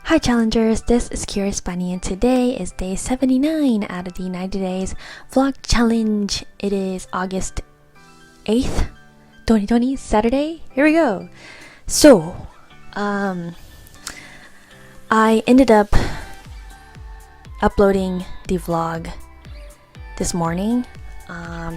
Hi challengers, this is Curious Bunny and today is day 79 out of the 90 days vlog challenge. It is August 8th, 2020, Saturday. Here we go. So, I ended up uploading the vlog this morning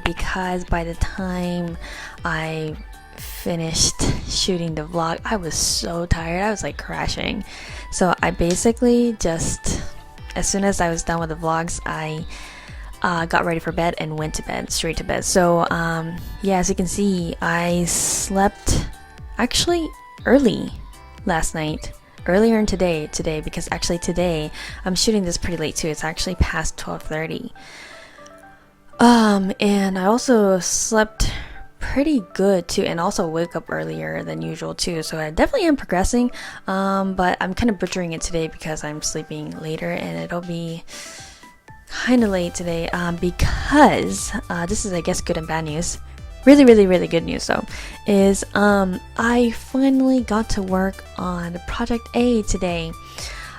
because by the time I finished shooting the vlog, I was so tired. I was like crashing. So I basically just, as soon as I was done with the vlogs, I got ready for bed and went to bed, straight to bed. So yeah, as you can see, I slept actually early last night, earlier in today because actually today I'm shooting this pretty late too. It's actually past 12:30. And I also slept pretty good too, and also wake up earlier than usual too, so I definitely am progressing, but I'm kind of butchering it today because I'm sleeping later and it'll be kind of late today because this is, I guess, good and bad news. Really good news though is I finally got to work on project A today,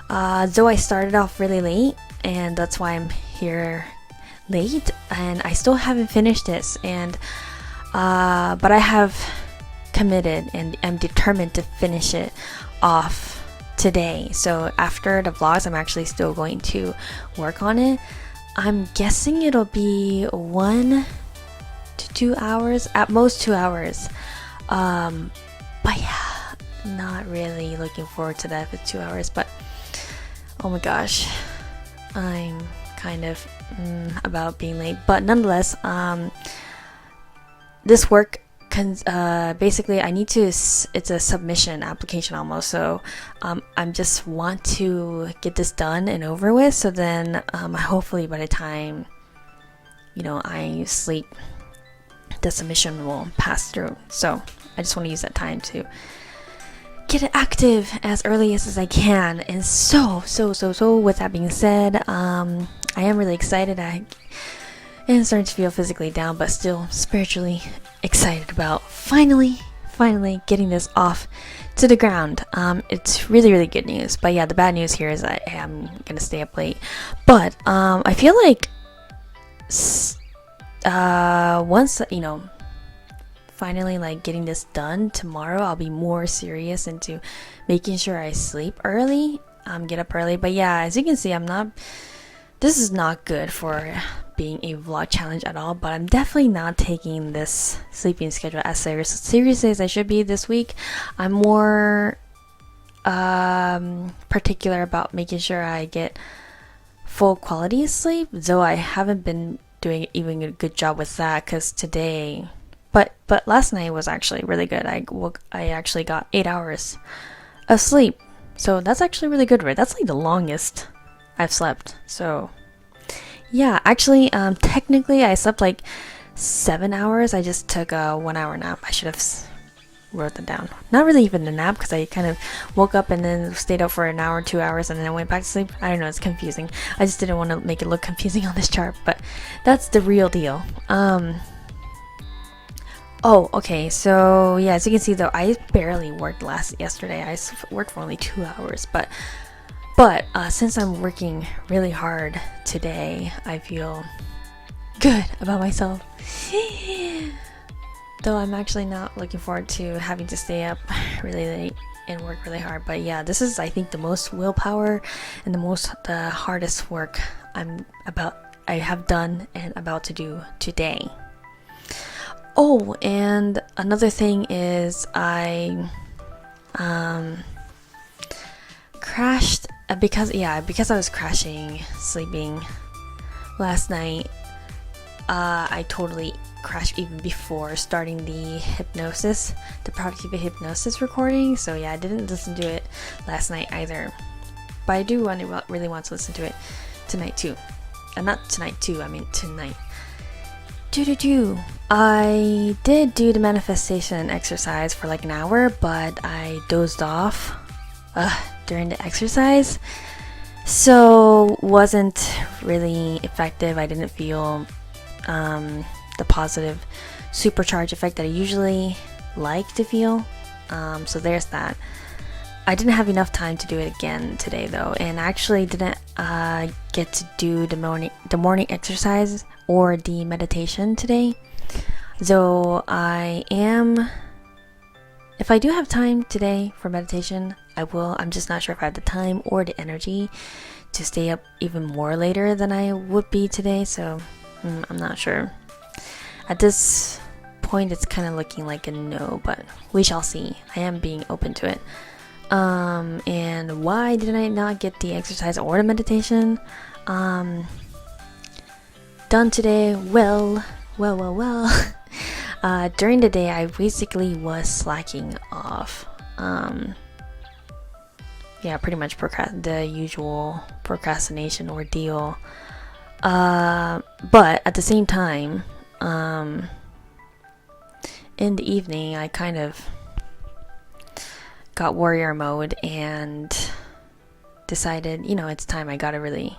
though I started off really late and that's why I'm here late and I still haven't finished this, and but I have committed and I'm determined to finish it off today. So after the vlogs, I'm actually still going to work on it. I'm guessing it'll be 1 to 2 hours, at most 2 hours. But yeah, not really looking forward to that for 2 hours. But oh my gosh, I'm kind of about being late. But nonetheless, this work basically I need to, it's a submission application almost, so I just want to get this done and over with, so then hopefully by the time I sleep, the submission will pass through. So I just want to use that time to get it active as early as I can. And so with that being said, I am really excited. And starting to feel physically down, but still spiritually excited about finally getting this off to the ground. It's really good news. But yeah, the bad news here is I am gonna stay up late. But I feel like once finally like getting this done tomorrow, I'll be more serious into making sure I sleep early, get up early. But yeah, as you can see, this is not good for being a vlog challenge at all, but I'm definitely not taking this sleeping schedule as seriously as I should be this week. I'm more particular about making sure I get full quality sleep, though I haven't been doing even a good job with that because today, but last night was actually really good. I actually got 8 hours of sleep, so that's actually really good, right? That's like the longest I've slept. So yeah, actually technically I slept like 7 hours. I just took a 1 hour nap. I should have wrote that down. Not really even a nap because I kind of woke up and then stayed up for an hour, 2 hours, and then I went back to sleep. I don't know, it's confusing. I just didn't want to make it look confusing on this chart, but that's the real deal. Oh, okay, so yeah, as you can see though, I barely worked yesterday. I worked for only 2 hours, but since I'm working really hard today, I feel good about myself. Though I'm actually not looking forward to having to stay up really late and work really hard. But yeah, this is, I think, the most willpower and the hardest work I have done and about to do today. Oh, and another thing is I crashed because I was crashing sleeping last night. I totally crashed even before starting the productivity hypnosis recording. So yeah, I didn't listen to it last night either, but I do really want to listen to it tonight too. Not tonight too, I mean tonight. I did do the manifestation exercise for like an hour, but I dozed off during the exercise, so wasn't really effective. I didn't feel the positive supercharge effect that I usually like to feel. So there's that. I didn't have enough time to do it again today though, and I actually didn't get to do the morning exercise or the meditation today. So if I do have time today for meditation, I will. I'm just not sure if I have the time or the energy to stay up even more later than I would be today, so I'm not sure. At this point, it's kind of looking like a no, but we shall see. I am being open to it. And why did I not get the exercise or the meditation done today? Well. During the day, I basically was slacking off. Pretty much the usual procrastination ordeal. But at the same time, in the evening, I kind of got warrior mode and decided, it's time. I gotta really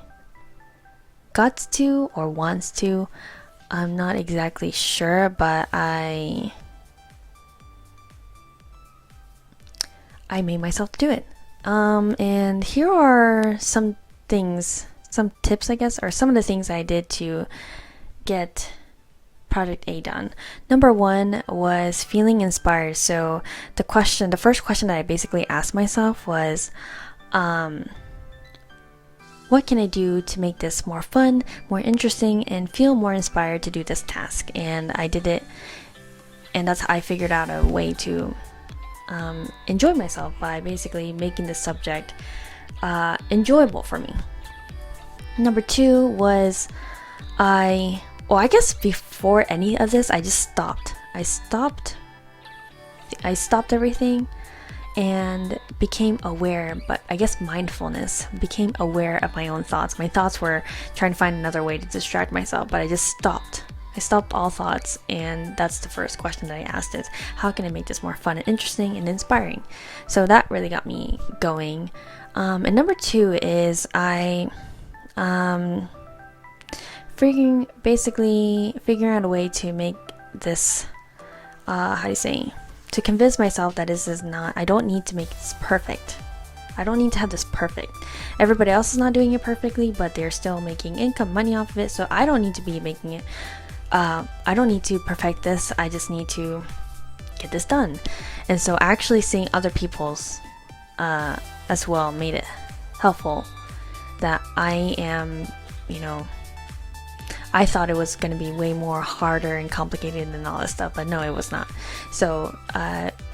wants to. I'm not exactly sure, but I made myself do it. And here are some tips, I guess, or some of the things I did to get Project A done. Number one was feeling inspired. So the first question that I basically asked myself was, what can I do to make this more fun, more interesting, and feel more inspired to do this task? And I did it, and that's how I figured out a way to enjoy myself by basically making the subject enjoyable for me. Number two was I guess before any of this, I just stopped. I stopped everything and became aware, but I guess mindfulness, became aware of my own thoughts. My thoughts were trying to find another way to distract myself, but I just stopped. I stopped all thoughts, and that's the first question that I asked is, how can I make this more fun and interesting and inspiring? So that really got me going. And number two is I figuring out a way to make this, to convince myself that this is not, I don't need to make this perfect. I don't need to have this perfect. Everybody else is not doing it perfectly, but they're still making money off of it, so I don't need to be making it. I don't need to perfect this. I just need to get this done. And so actually seeing other people's as well made it helpful that I am, I thought it was going to be way more harder and complicated than all this stuff, but no, it was not. So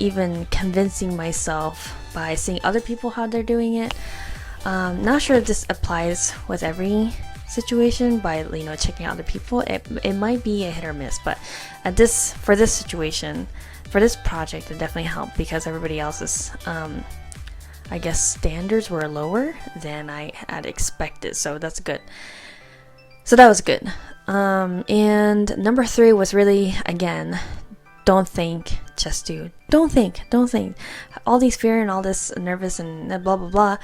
even convincing myself by seeing other people how they're doing it, not sure if this applies with every situation by checking out other people. It might be a hit or miss, but for this situation, for this project, it definitely helped because everybody else's I guess standards were lower than I had expected, so that's good. So that was good. And number three was really, again, don't think, just do. Don't think. All these fear and all this nervous and blah, blah, blah.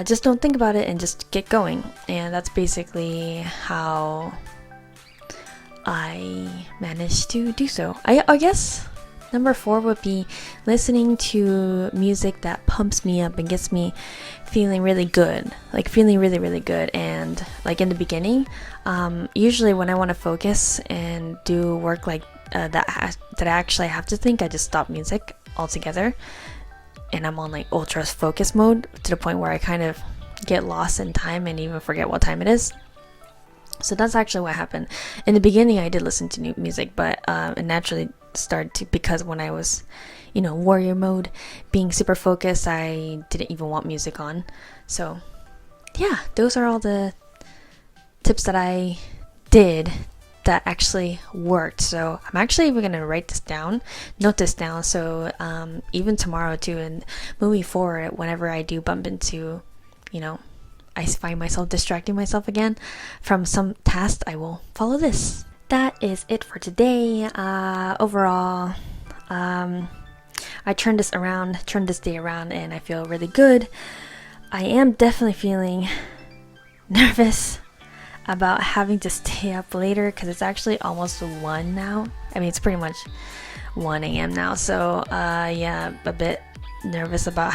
Just don't think about it and just get going. And that's basically how I managed to do so. I guess number four would be listening to music that pumps me up and gets me feeling really good, feeling really, really good. And in the beginning, usually when I want to focus and do work that I actually have to think, I just stop music altogether and I'm on ultra focus mode to the point where I kind of get lost in time and even forget what time it is. So that's actually what happened. In the beginning, I did listen to new music, but it naturally started to, because when I was warrior mode, being super focused, I didn't even want music on. So yeah, those are all the tips that I did that actually worked. So I'm actually even gonna note this down, so even tomorrow too, and moving forward, whenever I do bump into I find myself distracting myself again from some task, I will follow this. That is it for today. Overall, I turned this day around, and I feel really good. I am definitely feeling nervous about having to stay up later because it's actually almost 1 now. I mean, it's pretty much 1 a.m. now. So yeah, a bit nervous about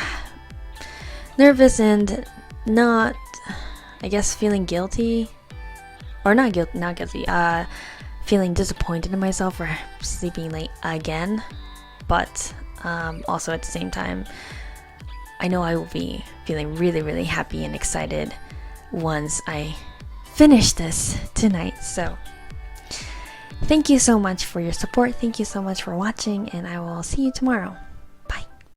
nervous and not, I guess, feeling guilty, or not guilty, feeling disappointed in myself for sleeping late again, but also at the same time, I know I will be feeling really, really happy and excited once I finish this tonight. So thank you so much for your support. Thank you so much for watching, and I will see you tomorrow.